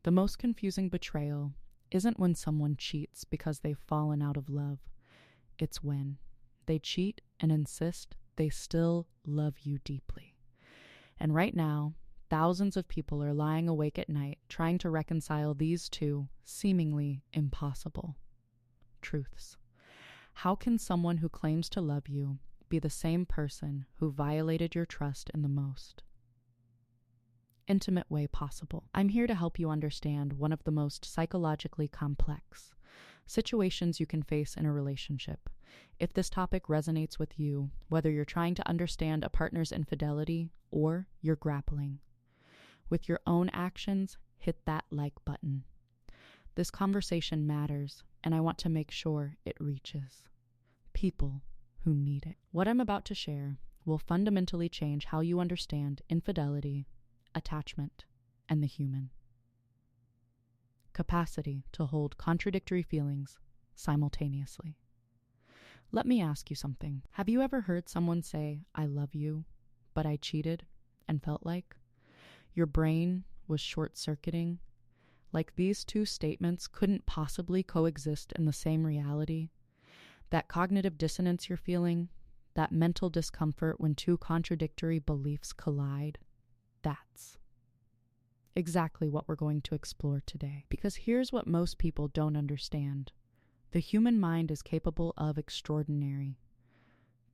The most confusing betrayal isn't when someone cheats because they've fallen out of love. It's when they cheat and insist they still love you deeply. And right now, thousands of people are lying awake at night trying to reconcile these two seemingly impossible truths. How can someone who claims to love you be the same person who violated your trust in the most intimate way possible? I'm here to help you understand one of the most psychologically complex situations you can face in a relationship. If this topic resonates with you, whether you're trying to understand a partner's infidelity or you're grappling with your own actions, hit that like button. This conversation matters, and I want to make sure it reaches people who need it. What I'm about to share will fundamentally change how you understand infidelity, attachment, and the human capacity to hold contradictory feelings simultaneously. Let me ask you something. Have you ever heard someone say, "I love you, but I cheated," and felt like your brain was short-circuiting? Like these two statements couldn't possibly coexist in the same reality? That cognitive dissonance you're feeling, that mental discomfort when two contradictory beliefs collide, that's exactly what we're going to explore today. Because here's what most people don't understand. The human mind is capable of extraordinary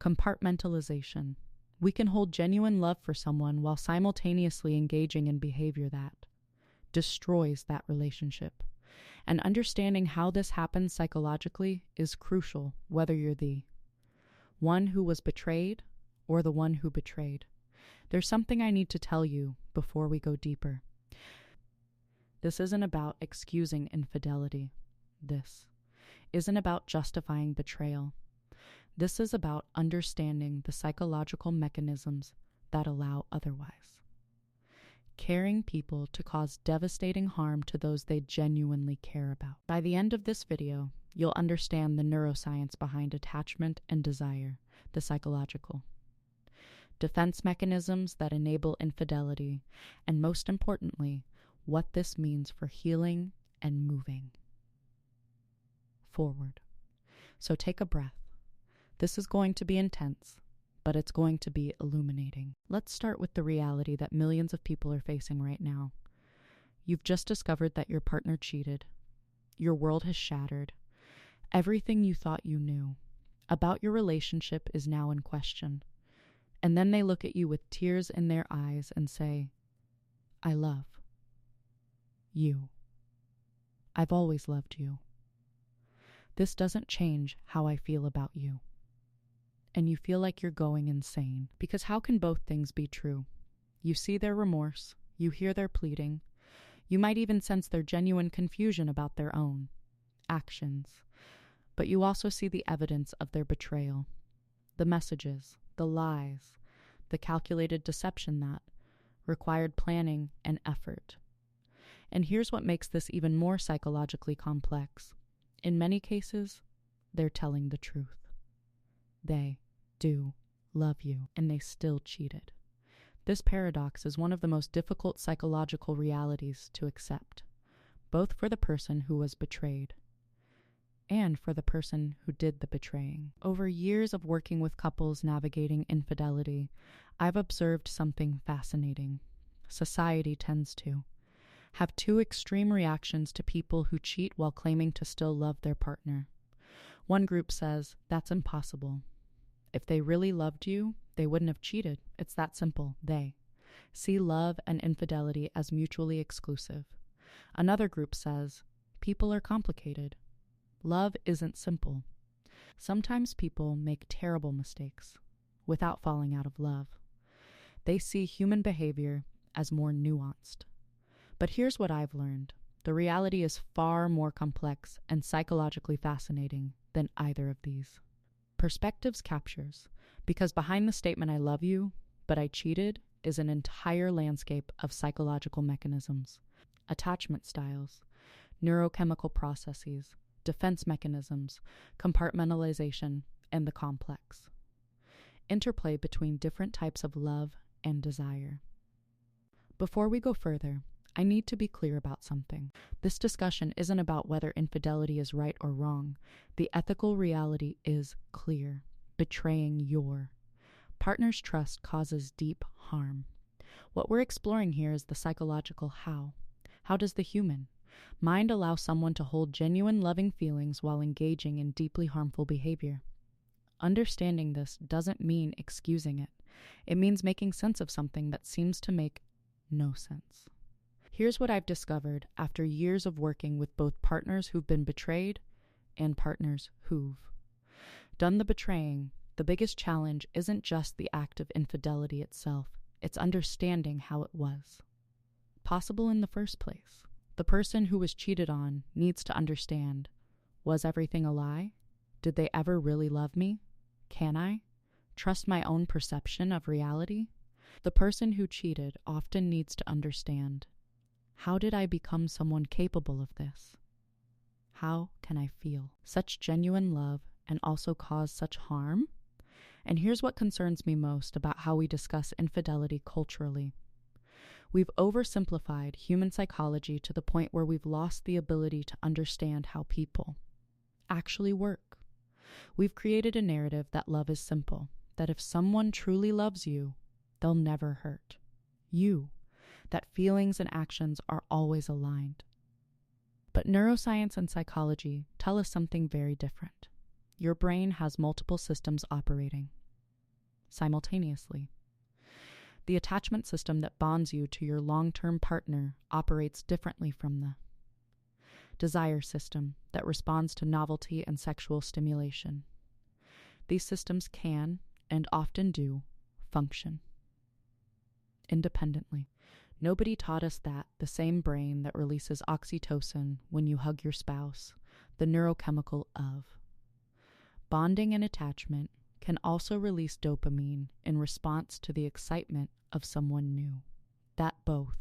compartmentalization. We can hold genuine love for someone while simultaneously engaging in behavior that destroys that relationship. And understanding how this happens psychologically is crucial, whether you're the one who was betrayed or the one who betrayed. There's something I need to tell you before we go deeper. This isn't about excusing infidelity. This isn't about justifying betrayal. This is about understanding the psychological mechanisms that allow otherwise. Caring people to cause devastating harm to those they genuinely care about. By the end of this video, you'll understand the neuroscience behind attachment and desire, the psychological defense mechanisms that enable infidelity, and most importantly, what this means for healing and moving forward. So take a breath. This is going to be intense, but it's going to be illuminating. Let's start with the reality that millions of people are facing right now. You've just discovered that your partner cheated. Your world has shattered. Everything you thought you knew about your relationship is now in question. And then they look at you with tears in their eyes and say, "I love you. I've always loved you. This doesn't change how I feel about you." And you feel like you're going insane. Because how can both things be true? You see their remorse, you hear their pleading, you might even sense their genuine confusion about their own actions. But you also see the evidence of their betrayal, the messages, the lies, the calculated deception that required planning and effort. And here's what makes this even more psychologically complex. In many cases, they're telling the truth. They do love you, and they still cheated. This paradox is one of the most difficult psychological realities to accept, both for the person who was betrayed and for the person who did the betraying. Over years of working with couples navigating infidelity, I've observed something fascinating. Society tends to have two extreme reactions to people who cheat while claiming to still love their partner. One group says, "That's impossible. If they really loved you, they wouldn't have cheated. It's that simple." They see love and infidelity as mutually exclusive. Another group says, "People are complicated. Love isn't simple." Sometimes people make terrible mistakes without falling out of love. They see human behavior as more nuanced. But here's what I've learned. The reality is far more complex and psychologically fascinating than either of these perspectives captures, because behind the statement "I love you, but I cheated" is an entire landscape of psychological mechanisms, attachment styles, neurochemical processes, defense mechanisms, compartmentalization, and the complex interplay between different types of love and desire. Before we go further, I need to be clear about something. This discussion isn't about whether infidelity is right or wrong. The ethical reality is clear. Betraying your partner's trust causes deep harm. What we're exploring here is the psychological how. How does the human mind allow someone to hold genuine loving feelings while engaging in deeply harmful behavior? Understanding this doesn't mean excusing it. It means making sense of something that seems to make no sense. Here's what I've discovered after years of working with both partners who've been betrayed and partners who've done the betraying. The biggest challenge isn't just the act of infidelity itself, it's understanding how it was possible in the first place. The person who was cheated on needs to understand, was everything a lie? Did they ever really love me? Can I trust my own perception of reality? The person who cheated often needs to understand, how did I become someone capable of this? How can I feel such genuine love and also cause such harm? And here's what concerns me most about how we discuss infidelity culturally. We've oversimplified human psychology to the point where we've lost the ability to understand how people actually work. We've created a narrative that love is simple, that if someone truly loves you, they'll never hurt you, that feelings and actions are always aligned. But neuroscience and psychology tell us something very different. Your brain has multiple systems operating simultaneously. The attachment system that bonds you to your long-term partner operates differently from the desire system that responds to novelty and sexual stimulation. These systems can, and often do, function independently. Nobody taught us that the same brain that releases oxytocin when you hug your spouse, the neurochemical of bonding and attachment, can also release dopamine in response to the excitement of someone new. That both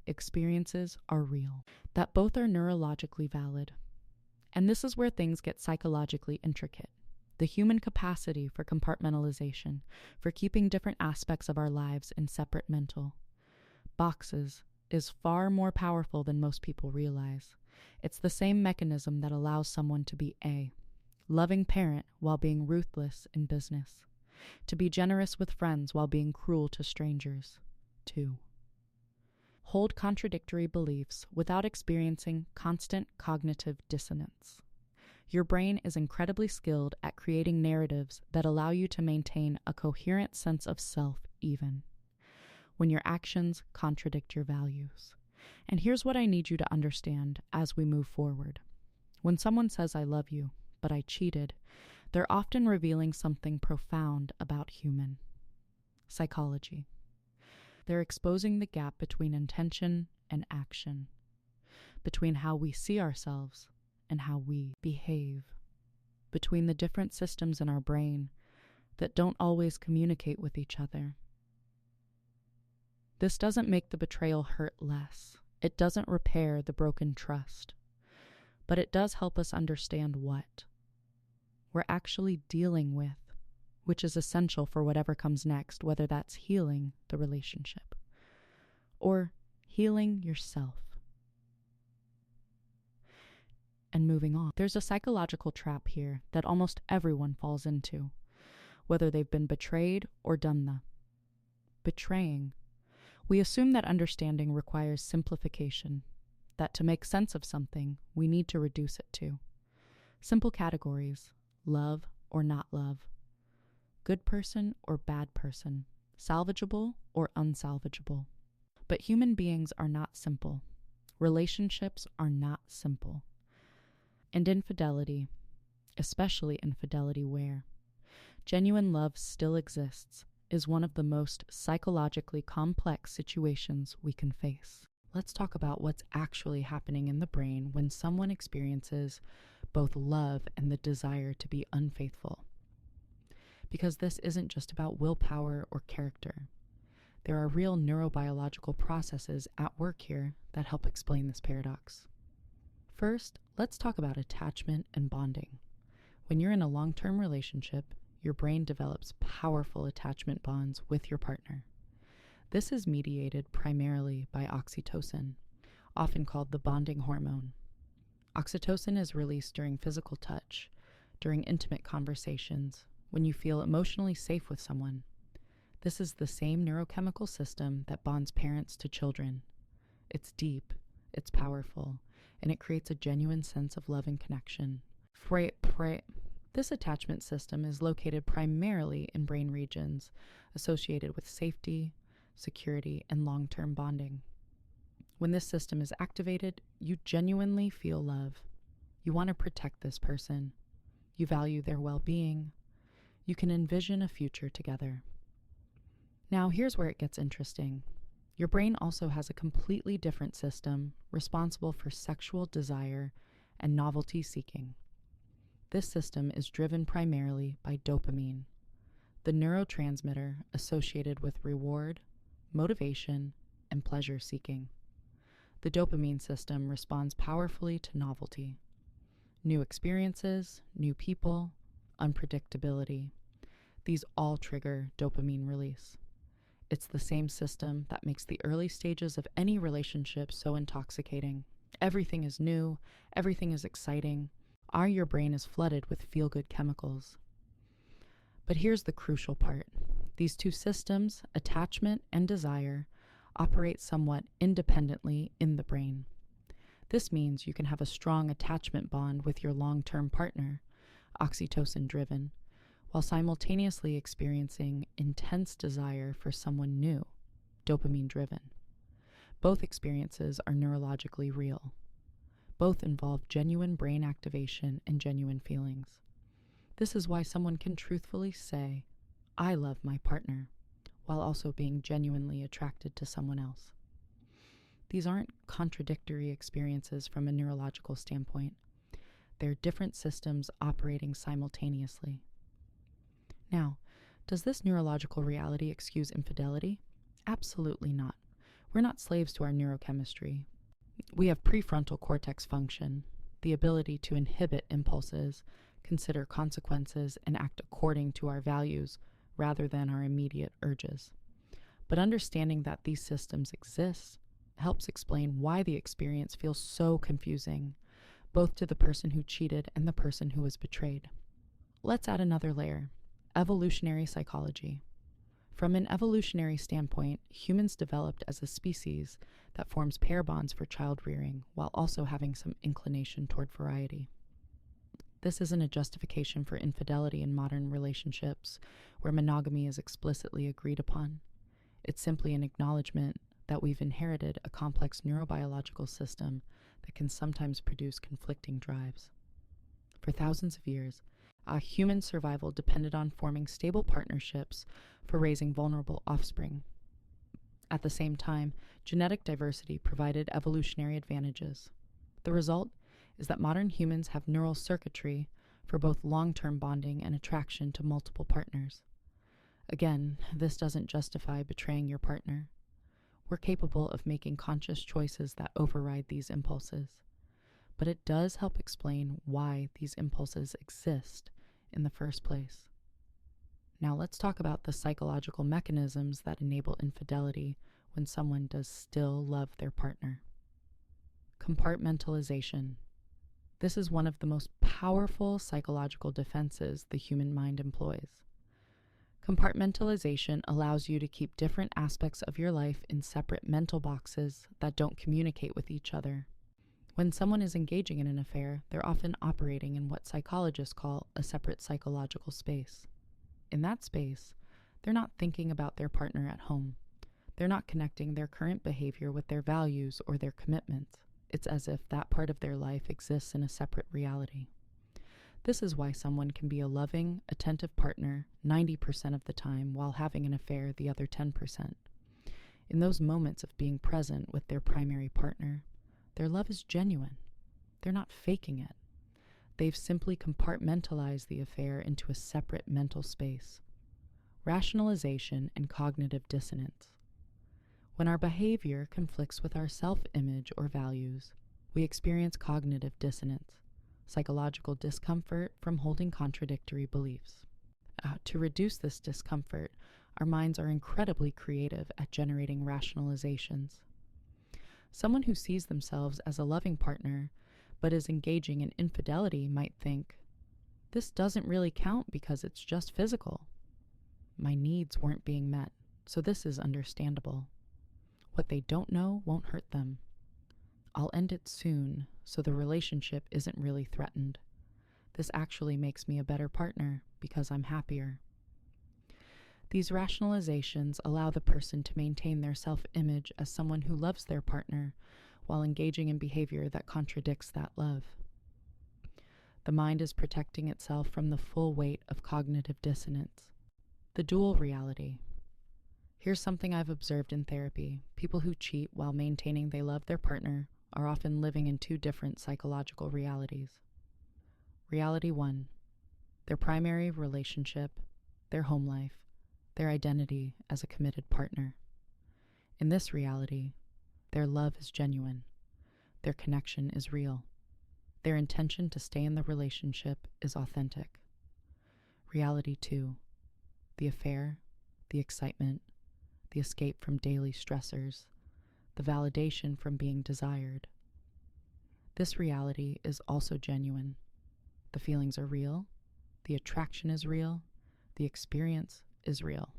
experiences are real, that both are neurologically valid. And this is where things get psychologically intricate. The human capacity for compartmentalization, for keeping different aspects of our lives in separate mental boxes, is far more powerful than most people realize. It's the same mechanism that allows someone to be a loving parent while being ruthless in business, to be generous with friends while being cruel to strangers, to hold contradictory beliefs without experiencing constant cognitive dissonance. Your brain is incredibly skilled at creating narratives that allow you to maintain a coherent sense of self even when your actions contradict your values. And here's what I need you to understand as we move forward. When someone says, "I love you, but I cheated," they're often revealing something profound about human psychology. They're exposing the gap between intention and action, between how we see ourselves and how we behave, between the different systems in our brain that don't always communicate with each other. This doesn't make the betrayal hurt less. It doesn't repair the broken trust. But it does help us understand what we're actually dealing with, which is essential for whatever comes next, whether that's healing the relationship or healing yourself and moving on. There's a psychological trap here that almost everyone falls into, whether they've been betrayed or done the betraying. We assume that understanding requires simplification, that to make sense of something, we need to reduce it to simple categories: love or not love, good person or bad person, salvageable or unsalvageable. But human beings are not simple. Relationships are not simple. And infidelity, especially infidelity where genuine love still exists, is one of the most psychologically complex situations we can face. Let's talk about what's actually happening in the brain when someone experiences both love and the desire to be unfaithful. Because this isn't just about willpower or character. There are real neurobiological processes at work here that help explain this paradox. First, let's talk about attachment and bonding. When you're in a long-term relationship, your brain develops powerful attachment bonds with your partner. This is mediated primarily by oxytocin, often called the bonding hormone. Oxytocin is released during physical touch, during intimate conversations, when you feel emotionally safe with someone. This is the same neurochemical system that bonds parents to children. It's deep, it's powerful, and it creates a genuine sense of love and connection. This attachment system is located primarily in brain regions associated with safety, security, and long-term bonding. When this system is activated, you genuinely feel love. You want to protect this person. You value their well-being. You can envision a future together. Now, here's where it gets interesting. Your brain also has a completely different system responsible for sexual desire and novelty seeking. This system is driven primarily by dopamine, the neurotransmitter associated with reward, motivation, and pleasure seeking. The dopamine system responds powerfully to novelty, new experiences, new people, unpredictability. These all trigger dopamine release. It's the same system that makes the early stages of any relationship so intoxicating. Everything is new, everything is exciting. Your brain is flooded with feel-good chemicals. But here's the crucial part. These two systems, attachment and desire, operate somewhat independently in the brain. This means you can have a strong attachment bond with your long-term partner, oxytocin-driven, while simultaneously experiencing intense desire for someone new, dopamine-driven. Both experiences are neurologically real. Both involve genuine brain activation and genuine feelings. This is why someone can truthfully say, "I love my partner," while also being genuinely attracted to someone else. These aren't contradictory experiences from a neurological standpoint. They're different systems operating simultaneously. Now, does this neurological reality excuse infidelity? Absolutely not. We're not slaves to our neurochemistry. We have prefrontal cortex function, the ability to inhibit impulses, consider consequences, and act according to our values rather than our immediate urges. But understanding that these systems exist helps explain why the experience feels so confusing, both to the person who cheated and the person who was betrayed. Let's add another layer: evolutionary psychology. From an evolutionary standpoint, humans developed as a species that forms pair bonds for child rearing while also having some inclination toward variety. This isn't a justification for infidelity in modern relationships where monogamy is explicitly agreed upon. It's simply an acknowledgement that we've inherited a complex neurobiological system that can sometimes produce conflicting drives. For thousands of years, human survival depended on forming stable partnerships for raising vulnerable offspring. At the same time, genetic diversity provided evolutionary advantages. The result is that modern humans have neural circuitry for both long-term bonding and attraction to multiple partners. Again, this doesn't justify betraying your partner. We're capable of making conscious choices that override these impulses, but it does help explain why these impulses exist in the first place. Now let's talk about the psychological mechanisms that enable infidelity when someone does still love their partner. Compartmentalization. This is one of the most powerful psychological defenses the human mind employs. Compartmentalization allows you to keep different aspects of your life in separate mental boxes that don't communicate with each other. When someone is engaging in an affair, they're often operating in what psychologists call a separate psychological space. In that space, they're not thinking about their partner at home. They're not connecting their current behavior with their values or their commitments. It's as if that part of their life exists in a separate reality. This is why someone can be a loving, attentive partner 90% of the time while having an affair the other 10%. In those moments of being present with their primary partner, their love is genuine. They're not faking it. They've simply compartmentalized the affair into a separate mental space. Rationalization and cognitive dissonance. When our behavior conflicts with our self-image or values, we experience cognitive dissonance, psychological discomfort from holding contradictory beliefs. To reduce this discomfort, Our minds are incredibly creative at generating rationalizations. Someone who sees themselves as a loving partner but is engaging in infidelity might think, this doesn't really count because it's just physical. My needs weren't being met, so this is understandable. What they don't know won't hurt them. I'll end it soon, so the relationship isn't really threatened. This actually makes me a better partner because I'm happier. These rationalizations allow the person to maintain their self-image as someone who loves their partner while engaging in behavior that contradicts that love. The mind is protecting itself from the full weight of cognitive dissonance. The dual reality. Here's something I've observed in therapy. People who cheat while maintaining they love their partner are often living in two different psychological realities. Reality 1. Their primary relationship, their home life, their identity as a committed partner. In this reality, their love is genuine. Their connection is real. Their intention to stay in the relationship is authentic. Reality 2. The affair, the excitement, the escape from daily stressors, the validation from being desired. This reality is also genuine. The feelings are real, the attraction is real, the experience is real.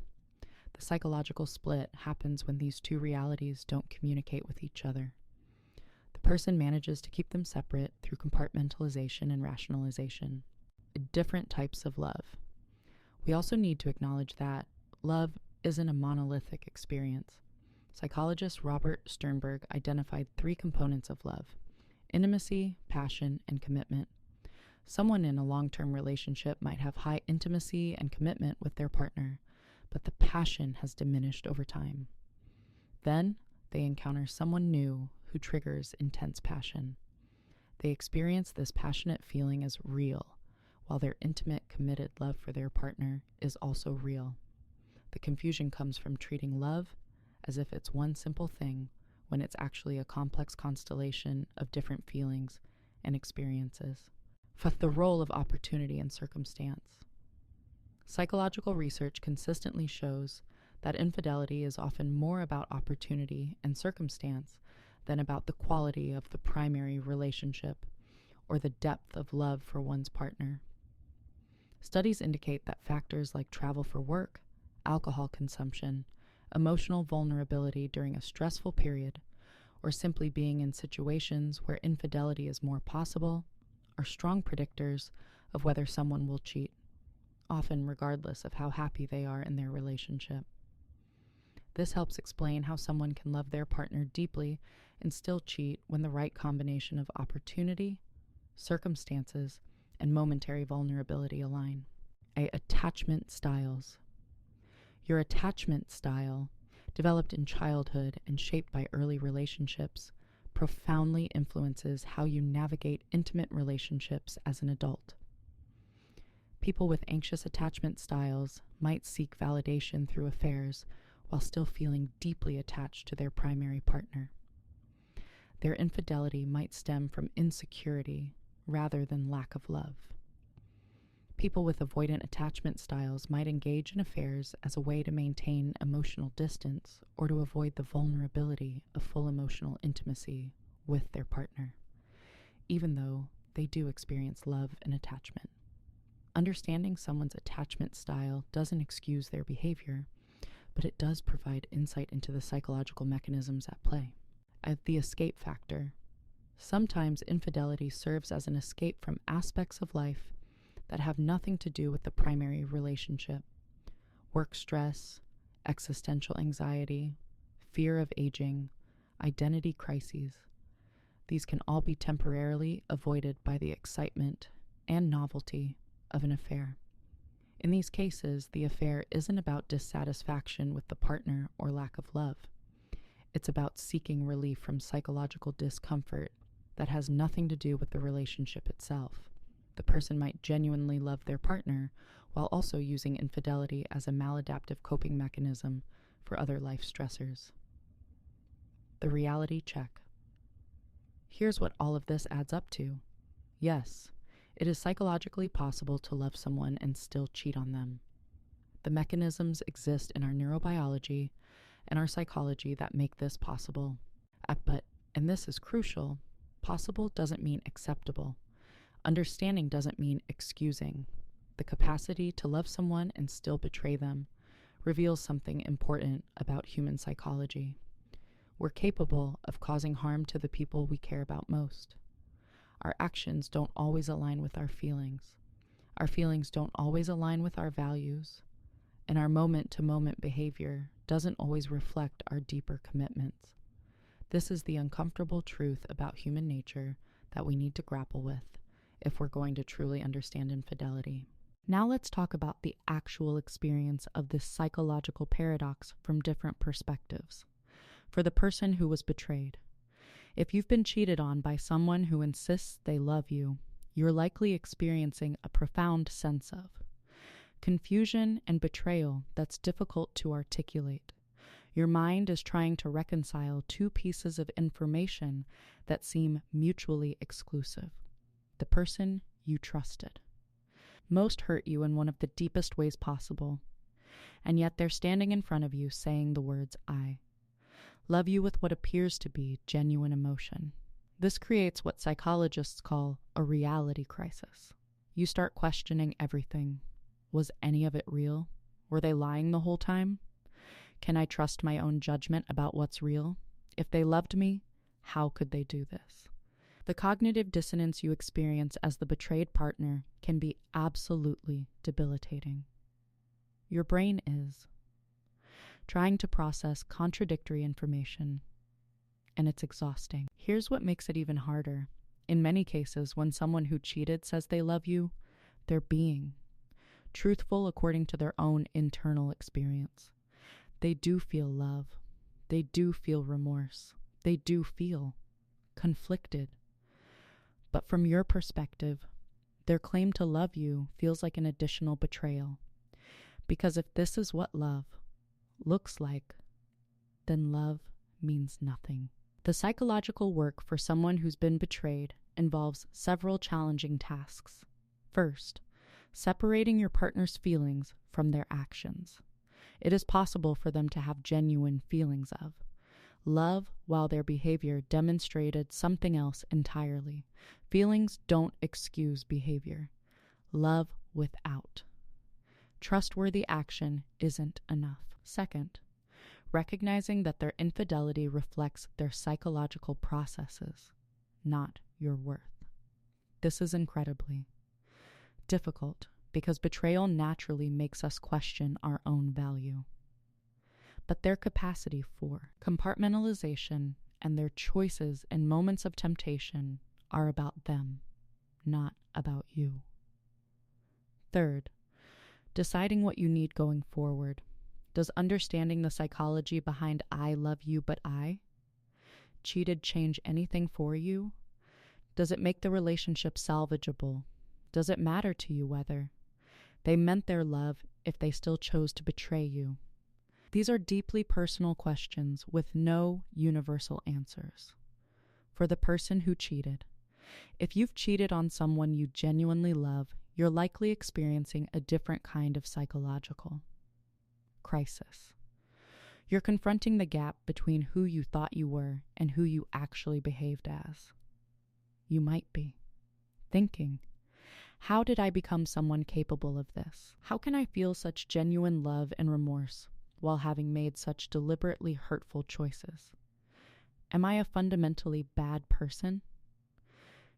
The psychological split happens when these two realities don't communicate with each other. The person manages to keep them separate through compartmentalization and rationalization. Different types of love. We also need to acknowledge that love isn't a monolithic experience. Psychologist Robert Sternberg identified 3 components of love: intimacy, passion, and commitment. Someone in a long-term relationship might have high intimacy and commitment with their partner, but the passion has diminished over time. Then they encounter someone new who triggers intense passion. They experience this passionate feeling as real, while their intimate, committed love for their partner is also real. The confusion comes from treating love as if it's one simple thing when it's actually a complex constellation of different feelings and experiences. The role of opportunity and circumstance. Psychological research consistently shows that infidelity is often more about opportunity and circumstance than about the quality of the primary relationship or the depth of love for one's partner. Studies indicate that factors like travel for work, alcohol consumption, emotional vulnerability during a stressful period, or simply being in situations where infidelity is more possible, are strong predictors of whether someone will cheat, often regardless of how happy they are in their relationship. This helps explain how someone can love their partner deeply and still cheat when the right combination of opportunity, circumstances, and momentary vulnerability align. Attachment styles. Your attachment style, developed in childhood and shaped by early relationships, profoundly influences how you navigate intimate relationships as an adult. People with anxious attachment styles might seek validation through affairs while still feeling deeply attached to their primary partner. Their infidelity might stem from insecurity rather than lack of love. People with avoidant attachment styles might engage in affairs as a way to maintain emotional distance or to avoid the vulnerability of full emotional intimacy with their partner, even though they do experience love and attachment. Understanding someone's attachment style doesn't excuse their behavior, but it does provide insight into the psychological mechanisms at play. The escape factor. Sometimes infidelity serves as an escape from aspects of life that have nothing to do with the primary relationship. Work stress, existential anxiety, fear of aging, identity crises. These can all be temporarily avoided by the excitement and novelty of an affair. In these cases, the affair isn't about dissatisfaction with the partner or lack of love. It's about seeking relief from psychological discomfort that has nothing to do with the relationship itself. The person might genuinely love their partner while also using infidelity as a maladaptive coping mechanism for other life stressors. The reality check. Here's what all of this adds up to. Yes, it is psychologically possible to love someone and still cheat on them. The mechanisms exist in our neurobiology and our psychology that make this possible. But, and this is crucial, possible doesn't mean acceptable. Understanding doesn't mean excusing. The capacity to love someone and still betray them reveals something important about human psychology. We're capable of causing harm to the people we care about most. Our actions don't always align with our feelings. Our feelings don't always align with our values. And our moment-to-moment behavior doesn't always reflect our deeper commitments. This is the uncomfortable truth about human nature that we need to grapple with if we're going to truly understand infidelity. Now let's talk about the actual experience of this psychological paradox from different perspectives. For the person who was betrayed, if you've been cheated on by someone who insists they love you, you're likely experiencing a profound sense of confusion and betrayal that's difficult to articulate. Your mind is trying to reconcile two pieces of information that seem mutually exclusive. The person you trusted. Most hurt you in one of the deepest ways possible, and yet they're standing in front of you saying the words, I love you, with what appears to be genuine emotion. This creates what psychologists call a reality crisis. You start questioning everything. Was any of it real? Were they lying the whole time? Can I trust my own judgment about what's real? If they loved me, how could they do this? The cognitive dissonance you experience as the betrayed partner can be absolutely debilitating. Your brain is trying to process contradictory information, and it's exhausting. Here's what makes it even harder. In many cases, when someone who cheated says they love you, they're being truthful according to their own internal experience. They do feel love. They do feel remorse. They do feel conflicted. But from your perspective, their claim to love you feels like an additional betrayal. Because if this is what love looks like, then love means nothing. The psychological work for someone who's been betrayed involves several challenging tasks. First, separating your partner's feelings from their actions. It is possible for them to have genuine feelings of love while their behavior demonstrated something else entirely. Feelings don't excuse behavior. Love without trustworthy action isn't enough. Second, recognizing that their infidelity reflects their psychological processes, not your worth. This is incredibly difficult because betrayal naturally makes us question our own value. But their capacity for compartmentalization and their choices in moments of temptation are about them, not about you. Third, deciding what you need going forward. Does understanding the psychology behind I love you but I cheated change anything for you? Does it make the relationship salvageable? Does it matter to you whether they meant their love if they still chose to betray you? These are deeply personal questions with no universal answers. For the person who cheated, if you've cheated on someone you genuinely love, you're likely experiencing a different kind of psychological crisis. You're confronting the gap between who you thought you were and who you actually behaved as. You might be thinking, how did I become someone capable of this? How can I feel such genuine love and remorse while having made such deliberately hurtful choices? Am I a fundamentally bad person?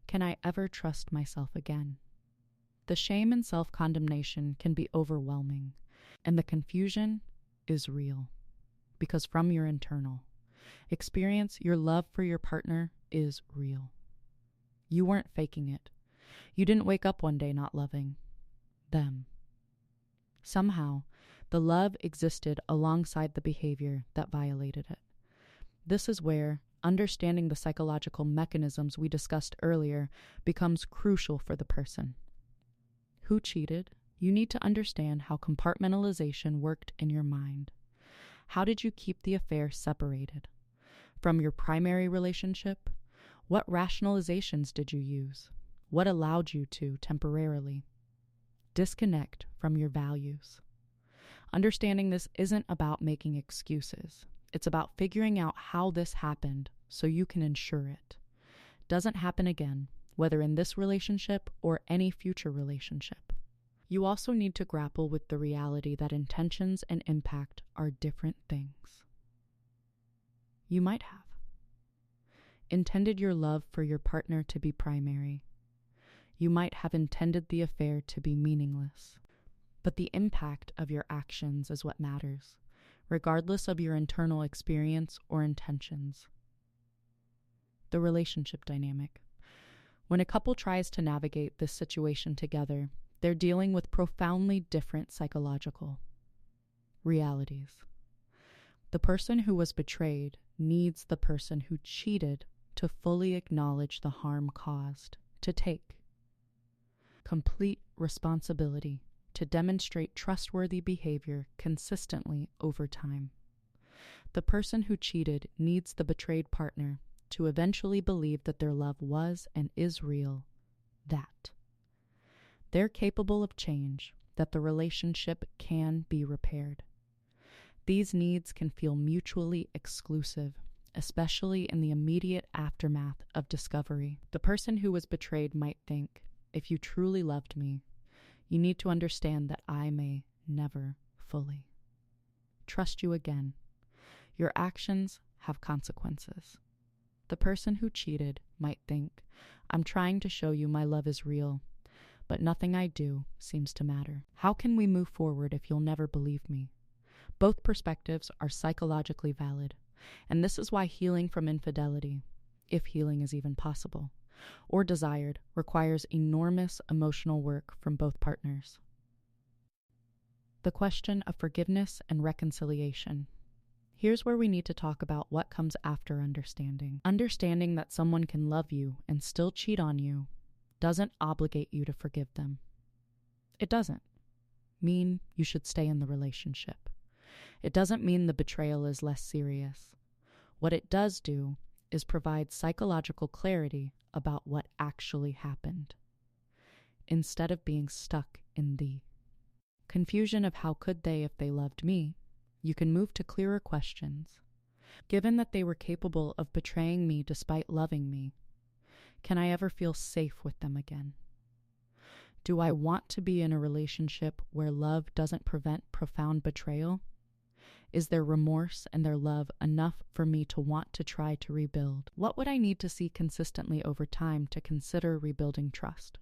Can I ever trust myself again? The shame and self-condemnation can be overwhelming, and the confusion is real, because from your internal experience, your love for your partner is real. You weren't faking it. You didn't wake up one day not loving them. Somehow, the love existed alongside the behavior that violated it. This is where understanding the psychological mechanisms we discussed earlier becomes crucial for the person who cheated. You need to understand how compartmentalization worked in your mind. How did you keep the affair separated from your primary relationship? What rationalizations did you use? What allowed you to temporarily disconnect from your values? Understanding this isn't about making excuses. It's about figuring out how this happened so you can ensure it doesn't happen again, whether in this relationship or any future relationship. You also need to grapple with the reality that intentions and impact are different things. You might have intended your love for your partner to be primary. You might have intended the affair to be meaningless. But the impact of your actions is what matters, regardless of your internal experience or intentions. The relationship dynamic. When a couple tries to navigate this situation together, they're dealing with profoundly different psychological realities. The person who was betrayed needs the person who cheated to fully acknowledge the harm caused, to take complete responsibility, to demonstrate trustworthy behavior consistently over time. The person who cheated needs the betrayed partner to eventually believe that their love was and is real, that they're capable of change, that the relationship can be repaired. These needs can feel mutually exclusive, especially in the immediate aftermath of discovery. The person who was betrayed might think, if you truly loved me, you need to understand that I may never fully trust you again. Your actions have consequences. The person who cheated might think, I'm trying to show you my love is real, but nothing I do seems to matter. How can we move forward if you'll never believe me? Both perspectives are psychologically valid, and this is why healing from infidelity, if healing is even possible, or desired, requires enormous emotional work from both partners. The question of forgiveness and reconciliation. Here's where we need to talk about what comes after understanding. Understanding that someone can love you and still cheat on you doesn't obligate you to forgive them. It doesn't mean you should stay in the relationship. It doesn't mean the betrayal is less serious. What it does do is provide psychological clarity about what actually happened, instead of being stuck in the confusion of how could they if they loved me. You can move to clearer questions. Given that they were capable of betraying me despite loving me, can I ever feel safe with them again? Do I want to be in a relationship where love doesn't prevent profound betrayal? Is their remorse and their love enough for me to want to try to rebuild? What would I need to see consistently over time to consider rebuilding trust?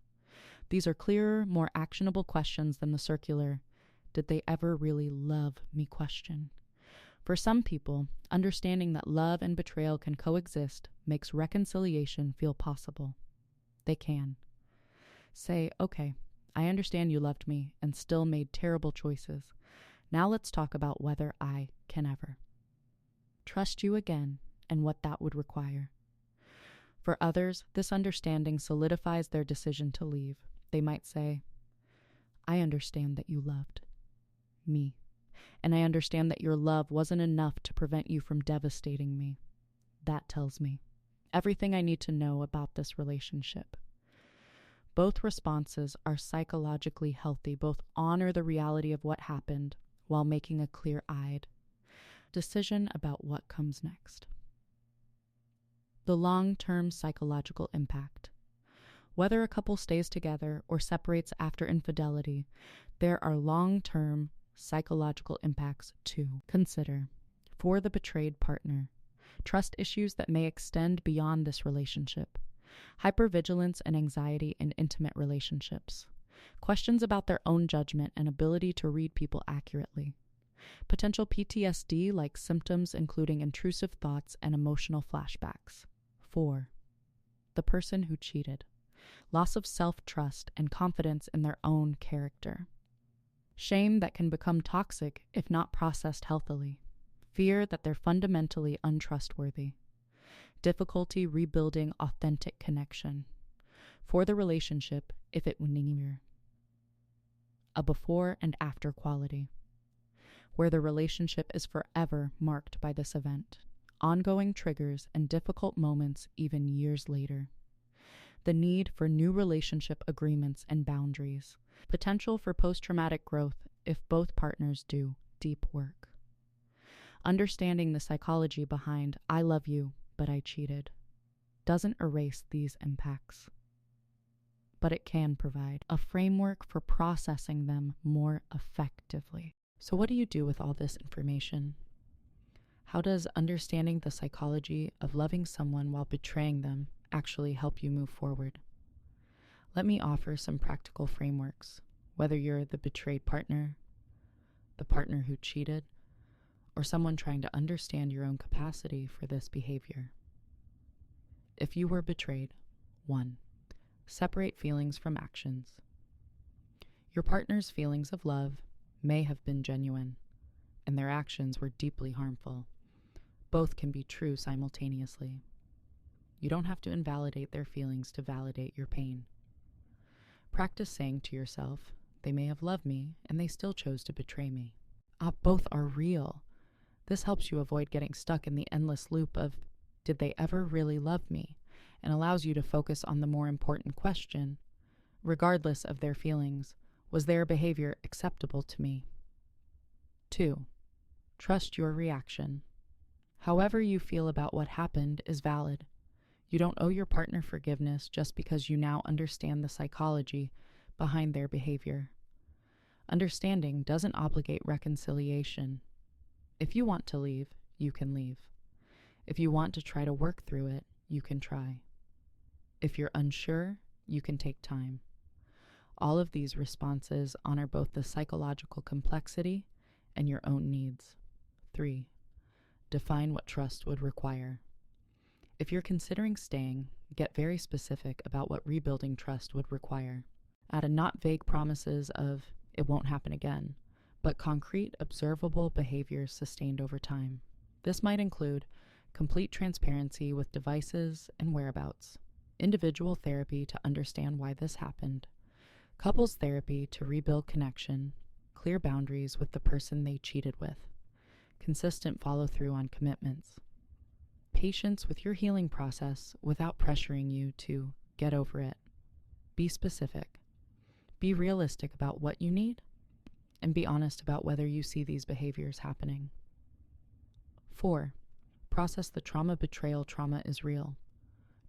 These are clearer, more actionable questions than the circular, did they ever really love me question. For some people, understanding that love and betrayal can coexist makes reconciliation feel possible. They can say, okay, I understand you loved me and still made terrible choices. Now let's talk about whether I can ever trust you again and what that would require. For others, this understanding solidifies their decision to leave. They might say, I understand that you loved me, and I understand that your love wasn't enough to prevent you from devastating me. That tells me everything I need to know about this relationship. Both responses are psychologically healthy. Both honor the reality of what happened while making a clear-eyed decision about what comes next. The long-term psychological impact. Whether a couple stays together or separates after infidelity, there are long-term psychological impacts to consider. For the betrayed partner, trust issues that may extend beyond this relationship, hypervigilance and anxiety in intimate relationships, questions about their own judgment and ability to read people accurately, potential PTSD like symptoms including intrusive thoughts and emotional flashbacks. 4. The person who cheated, loss of self-trust and confidence in their own character, shame that can become toxic if not processed healthily, fear that they're fundamentally untrustworthy, difficulty rebuilding authentic connection. For the relationship, if it were neither, a before and after quality, where the relationship is forever marked by this event, ongoing triggers and difficult moments even years later, the need for new relationship agreements and boundaries, potential for post-traumatic growth if both partners do deep work. Understanding the psychology behind "I love you, but I cheated" doesn't erase these impacts, but it can provide a framework for processing them more effectively. So what do you do with all this information? How does understanding the psychology of loving someone while betraying them actually help you move forward? Let me offer some practical frameworks, whether you're the betrayed partner, the partner who cheated, or someone trying to understand your own capacity for this behavior. If you were betrayed, 1. Separate feelings from actions. Your partner's feelings of love may have been genuine, and their actions were deeply harmful. Both can be true simultaneously. You don't have to invalidate their feelings to validate your pain. Practice saying to yourself, "They may have loved me, and they still chose to betray me." Both are real. This helps you avoid getting stuck in the endless loop of, "Did they ever really love me?" and allows you to focus on the more important question, regardless of their feelings, was their behavior acceptable to me? 2. Trust your reaction. However you feel about what happened is valid. You don't owe your partner forgiveness just because you now understand the psychology behind their behavior. Understanding doesn't obligate reconciliation. If you want to leave, you can leave. If you want to try to work through it, you can try. If you're unsure, you can take time. All of these responses honor both the psychological complexity and your own needs. 3. Define what trust would require. If you're considering staying, get very specific about what rebuilding trust would require. Add a not vague promises of "it won't happen again," but concrete, observable behaviors sustained over time. This might include complete transparency with devices and whereabouts, individual therapy to understand why this happened, couples therapy to rebuild connection, clear boundaries with the person they cheated with, consistent follow-through on commitments, patience with your healing process without pressuring you to get over it. Be specific. Be realistic about what you need, and be honest about whether you see these behaviors happening. 4. Process the trauma. Betrayal trauma is real.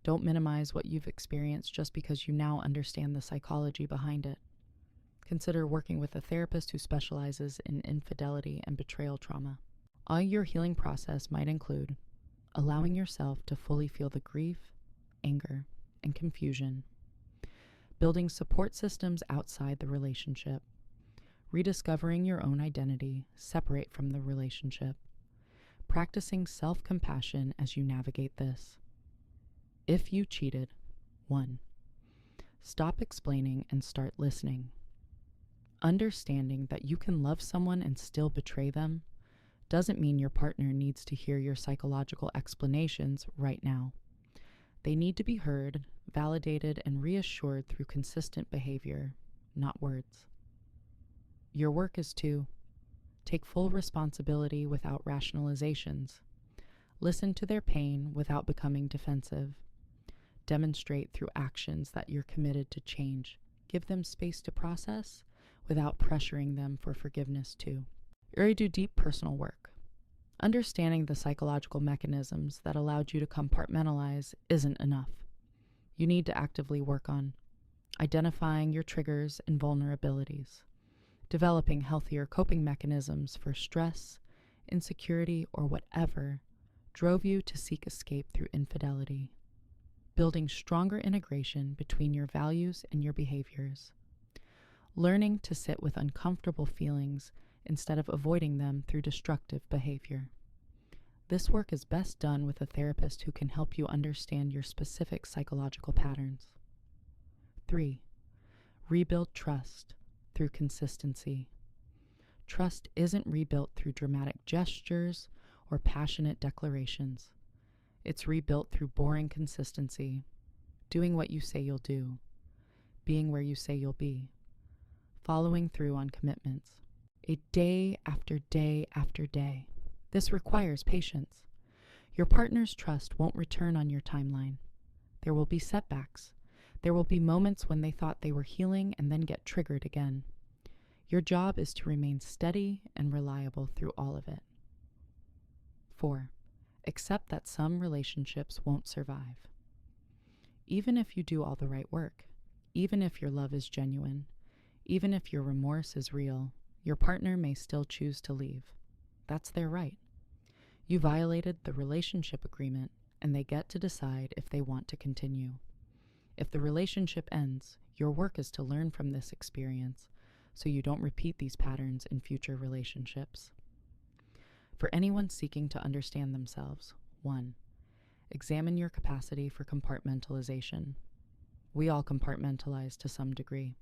Don't minimize what you've experienced just because you now understand the psychology behind it. Consider working with a therapist who specializes in infidelity and betrayal trauma. All your healing process might include allowing yourself to fully feel the grief, anger, and confusion, building support systems outside the relationship, rediscovering your own identity separate from the relationship, practicing self-compassion as you navigate this. If you cheated, 1. Stop explaining and start listening. Understanding that you can love someone and still betray them doesn't mean your partner needs to hear your psychological explanations right now. They need to be heard, validated, and reassured through consistent behavior, not words. Your work is to take full responsibility without rationalizations, listen to their pain without becoming defensive, demonstrate through actions that you're committed to change, give them space to process without pressuring them for forgiveness too. You're ready to do deep personal work. Understanding the psychological mechanisms that allowed you to compartmentalize isn't enough. You need to actively work on identifying your triggers and vulnerabilities, developing healthier coping mechanisms for stress, insecurity, or whatever drove you to seek escape through infidelity, building stronger integration between your values and your behaviors, learning to sit with uncomfortable feelings instead of avoiding them through destructive behavior. This work is best done with a therapist who can help you understand your specific psychological patterns. 3. Rebuild trust through consistency. Trust isn't rebuilt through dramatic gestures or passionate declarations. It's rebuilt through boring consistency, doing what you say you'll do, being where you say you'll be, following through on commitments, a day after day after day. This requires patience. Your partner's trust won't return on your timeline. There will be setbacks. There will be moments when they thought they were healing and then get triggered again. Your job is to remain steady and reliable through all of it. 4. Accept that some relationships won't survive. Even if you do all the right work, even if your love is genuine, even if your remorse is real, your partner may still choose to leave. That's their right. You violated the relationship agreement, and they get to decide if they want to continue. If the relationship ends, your work is to learn from this experience so you don't repeat these patterns in future relationships. For anyone seeking to understand themselves, 1. Examine your capacity for compartmentalization. We all compartmentalize to some degree.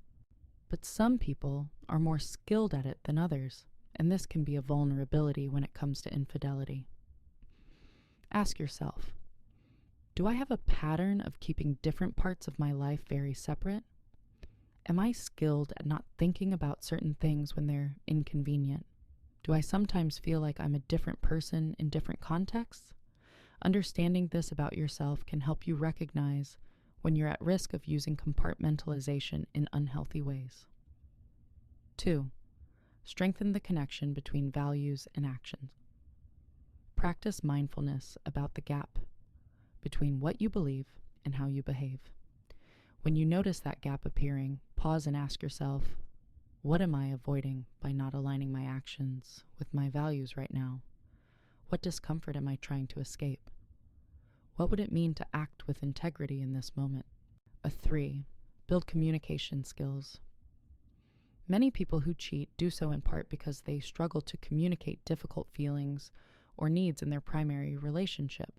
But some people are more skilled at it than others, and this can be a vulnerability when it comes to infidelity. Ask yourself, do I have a pattern of keeping different parts of my life very separate? Am I skilled at not thinking about certain things when they're inconvenient? Do I sometimes feel like I'm a different person in different contexts? Understanding this about yourself can help you recognize when you're at risk of using compartmentalization in unhealthy ways. 2. Strengthen the connection between values and actions. Practice mindfulness about the gap between what you believe and how you behave. When you notice that gap appearing, pause and ask yourself, what am I avoiding by not aligning my actions with my values right now? What discomfort am I trying to escape? What would it mean to act with integrity in this moment? 3. Build communication skills. Many people who cheat do so in part because they struggle to communicate difficult feelings or needs in their primary relationship.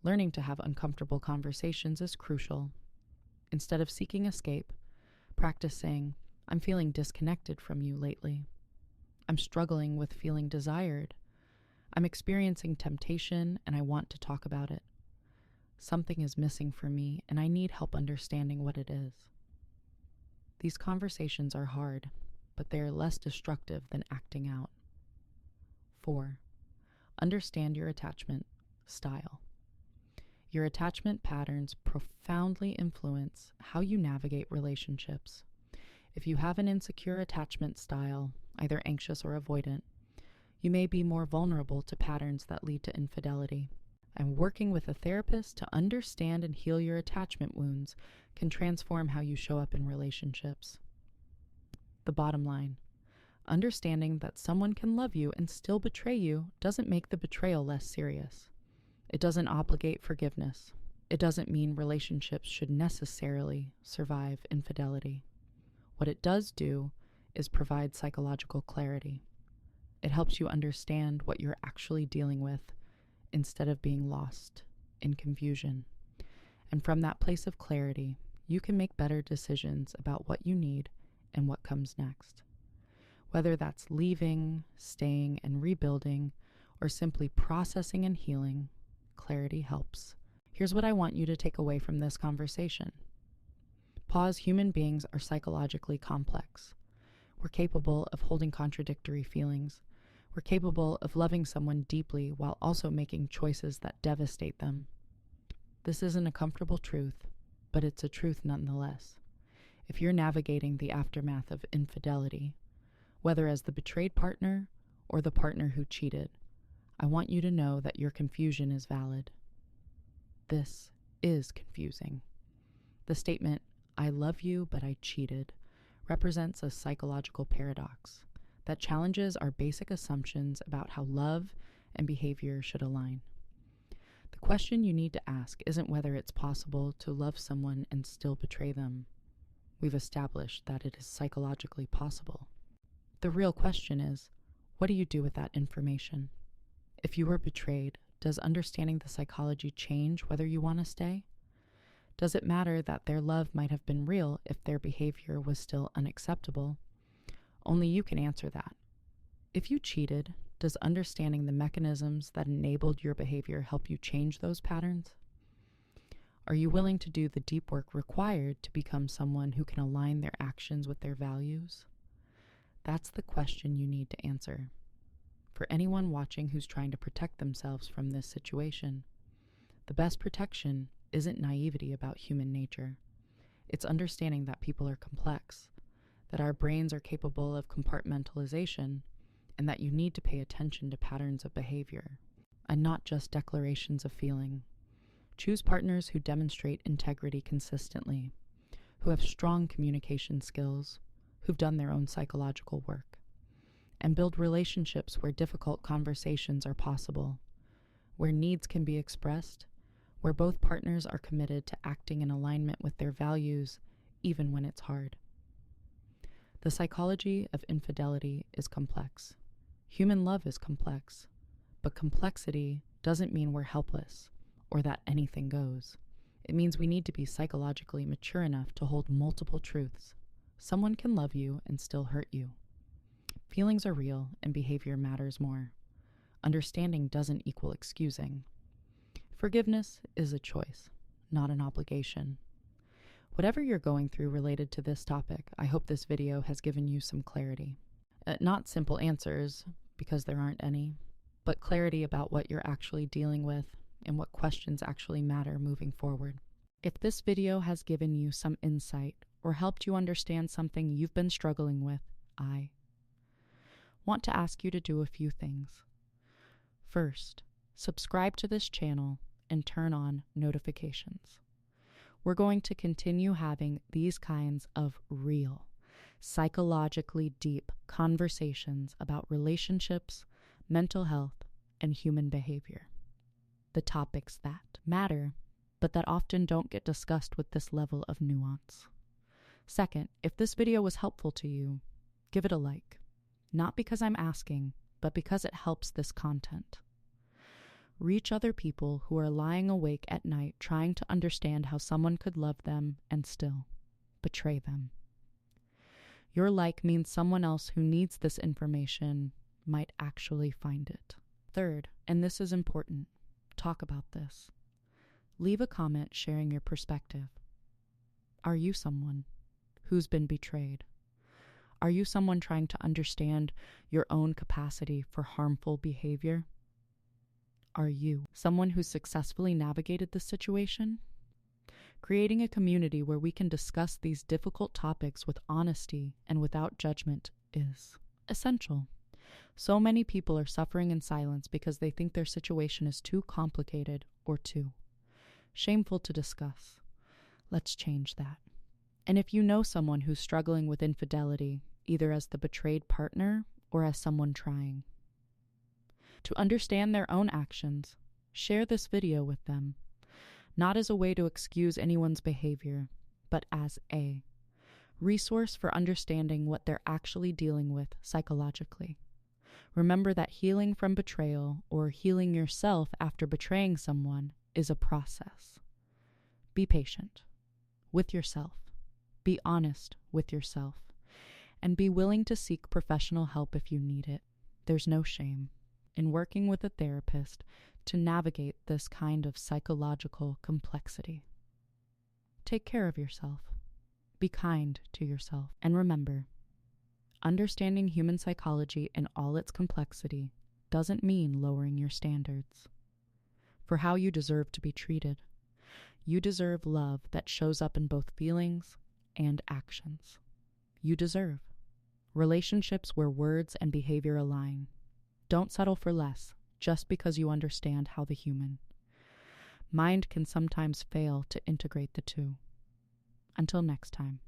Learning to have uncomfortable conversations is crucial. Instead of seeking escape, practice saying, I'm feeling disconnected from you lately. I'm struggling with feeling desired. I'm experiencing temptation and I want to talk about it. Something is missing for me and I need help understanding what it is. These conversations are hard, but they are less destructive than acting out. 4. Understand your attachment style. Your attachment patterns profoundly influence how you navigate relationships. If you have an insecure attachment style, either anxious or avoidant, you may be more vulnerable to patterns that lead to infidelity. And working with a therapist to understand and heal your attachment wounds can transform how you show up in relationships. The bottom line, understanding that someone can love you and still betray you doesn't make the betrayal less serious. It doesn't obligate forgiveness. It doesn't mean relationships should necessarily survive infidelity. What it does do is provide psychological clarity. It helps you understand what you're actually dealing with instead of being lost in confusion. And from that place of clarity, you can make better decisions about what you need and what comes next. Whether that's leaving, staying, and rebuilding, or simply processing and healing, clarity helps. Here's what I want you to take away from this conversation. Pause. Human beings are psychologically complex. We're capable of holding contradictory feelings. We're capable of loving someone deeply while also making choices that devastate them. This isn't a comfortable truth, but it's a truth nonetheless. If you're navigating the aftermath of infidelity, whether as the betrayed partner or the partner who cheated, I want you to know that your confusion is valid. This is confusing. The statement, I love you, but I cheated, represents a psychological paradox that challenges our basic assumptions about how love and behavior should align. The question you need to ask isn't whether it's possible to love someone and still betray them. We've established that it is psychologically possible. The real question is, what do you do with that information? If you were betrayed, does understanding the psychology change whether you want to stay? Does it matter that their love might have been real if their behavior was still unacceptable? Only you can answer that. If you cheated, does understanding the mechanisms that enabled your behavior help you change those patterns? Are you willing to do the deep work required to become someone who can align their actions with their values? That's the question you need to answer. For anyone watching who's trying to protect themselves from this situation, the best protection isn't naivety about human nature. It's understanding that people are complex, that our brains are capable of compartmentalization, and that you need to pay attention to patterns of behavior, and not just declarations of feeling. Choose partners who demonstrate integrity consistently, who have strong communication skills, who've done their own psychological work, and build relationships where difficult conversations are possible, where needs can be expressed, where both partners are committed to acting in alignment with their values, even when it's hard. The psychology of infidelity is complex. Human love is complex, but complexity doesn't mean we're helpless or that anything goes. It means we need to be psychologically mature enough to hold multiple truths. Someone can love you and still hurt you. Feelings are real and behavior matters more. Understanding doesn't equal excusing. Forgiveness is a choice, not an obligation. Whatever you're going through related to this topic, I hope this video has given you some clarity. Not simple answers, because there aren't any, but clarity about what you're actually dealing with and what questions actually matter moving forward. If this video has given you some insight or helped you understand something you've been struggling with, I want to ask you to do a few things. First, subscribe to this channel and turn on notifications. We're going to continue having these kinds of real, psychologically deep conversations about relationships, mental health, and human behavior. The topics that matter, but that often don't get discussed with this level of nuance. Second, if this video was helpful to you, give it a like. Not because I'm asking, but because it helps this content. Reach other people who are lying awake at night trying to understand how someone could love them and still betray them. Your like means someone else who needs this information might actually find it. Third, and this is important, talk about this. Leave a comment sharing your perspective. Are you someone who's been betrayed? Are you someone trying to understand your own capacity for harmful behavior? Are you someone who's successfully navigated this situation? Creating a community where we can discuss these difficult topics with honesty and without judgment is essential. So many people are suffering in silence because they think their situation is too complicated or too shameful to discuss. Let's change that. And if you know someone who's struggling with infidelity, either as the betrayed partner or as someone trying, to understand their own actions, share this video with them, not as a way to excuse anyone's behavior, but as a resource for understanding what they're actually dealing with psychologically. Remember that healing from betrayal or healing yourself after betraying someone is a process. Be patient with yourself, be honest with yourself, and be willing to seek professional help if you need it. There's no shame in working with a therapist to navigate this kind of psychological complexity. Take care of yourself. Be kind to yourself. And remember, understanding human psychology in all its complexity doesn't mean lowering your standards for how you deserve to be treated. You deserve love that shows up in both feelings and actions. You deserve relationships where words and behavior align. Don't settle for less just because you understand how the human mind can sometimes fail to integrate the two. Until next time.